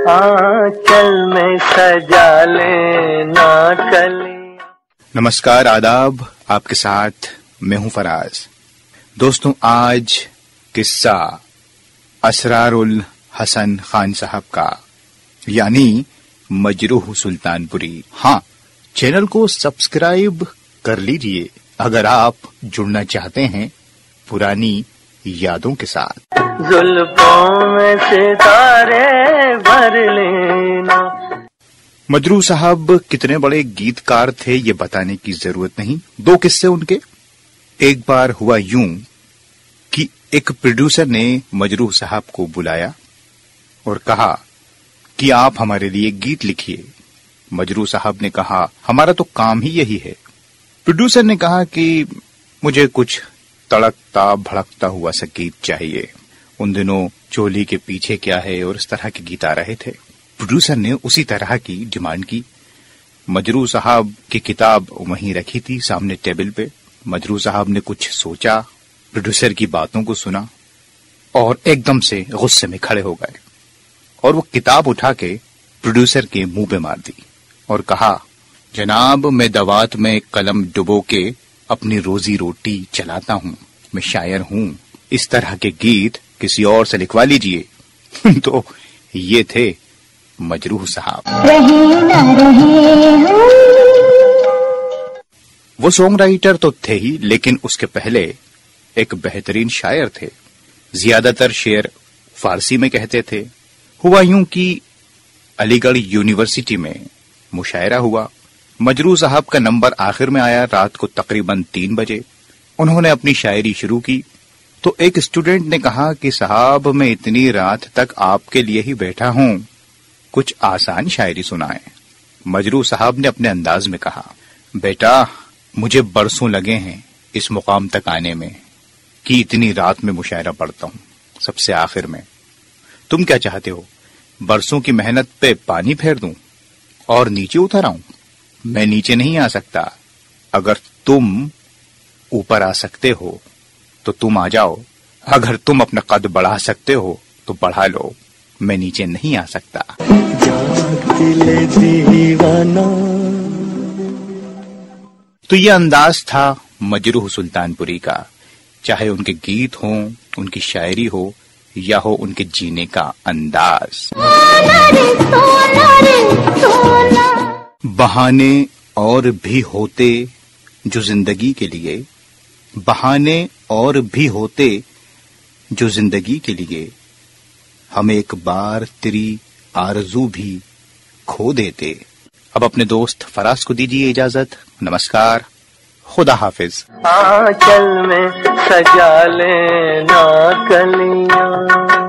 आंचल में सजा लेना कलियां। नमस्कार, आदाब। आपके साथ मैं हूं फराज। दोस्तों, आज किस्सा असरारुल हसन खान साहब का, यानी मजरूह सुल्तानपुरी। हाँ, चैनल को सब्सक्राइब कर लीजिए अगर आप जुड़ना चाहते हैं पुरानी यादों के साथ। जुल्फों में सितारे भर लेना। मजरूह साहब कितने बड़े गीतकार थे ये बताने की जरूरत नहीं। दो किस्से उनके। एक बार हुआ यूं कि एक प्रोड्यूसर ने मजरूह साहब को बुलाया और कहा कि आप हमारे लिए गीत लिखिए। मजरूह साहब ने कहा, हमारा तो काम ही यही है। प्रोड्यूसर ने कहा कि मुझे कुछ तड़कता भड़कता हुआ सा गीत चाहिए। उन दिनों चोली के पीछे क्या है और इस तरह के गीत आ रहे थे। प्रोड्यूसर ने उसी तरह की डिमांड की। मजरूह साहब की किताब वहीं रखी थी सामने टेबल पे। मजरूह साहब ने कुछ सोचा, प्रोड्यूसर की बातों को सुना और एकदम से गुस्से में खड़े हो गए और वो किताब उठा के प्रोड्यूसर के मुंह पे मार दी और कहा, जनाब, मैं दवात में कलम डुबो के अपनी रोजी रोटी चलाता हूँ। मैं शायर हूँ। इस तरह के गीत किसी और से लिखवा लीजिए। तो ये थे मजरूह साहब। वो सॉन्ग राइटर तो थे ही, लेकिन उसके पहले एक बेहतरीन शायर थे। ज्यादातर शेर फारसी में कहते थे। हुआ यूं कि अलीगढ़ यूनिवर्सिटी में मुशायरा हुआ। मजरूह साहब का नंबर आखिर में आया रात को तकरीबन 3 बजे। उन्होंने अपनी शायरी शुरू की तो एक स्टूडेंट ने कहा कि साहब, मैं इतनी रात तक आपके लिए ही बैठा हूं, कुछ आसान शायरी सुनाएं। मजरूह साहब ने अपने अंदाज में कहा, बेटा, मुझे बरसों लगे हैं इस मुकाम तक आने में कि इतनी रात में मुशायरा पढ़ता हूं, सबसे आखिर में। तुम क्या चाहते हो, बरसों की मेहनत पे पानी फेर दूं और नीचे उतर आऊं? मैं नीचे नहीं आ सकता। अगर तुम ऊपर आ सकते हो तो तुम आ जाओ। अगर तुम अपना कद बढ़ा सकते हो तो बढ़ा लो। मैं नीचे नहीं आ सकता। तो ये अंदाज था मजरूह सुल्तानपुरी का। चाहे उनके गीत हों, उनकी शायरी हो या हो उनके जीने का अंदाज। बहाने और भी होते जो जिंदगी के लिए, बहाने और भी होते जो जिंदगी के लिए, हम एक बार तेरी आरज़ू भी खो देते। अब अपने दोस्त फराज को दीजिए इजाजत। नमस्कार, खुदा हाफिज। आंचल में सजा लेना कलियां।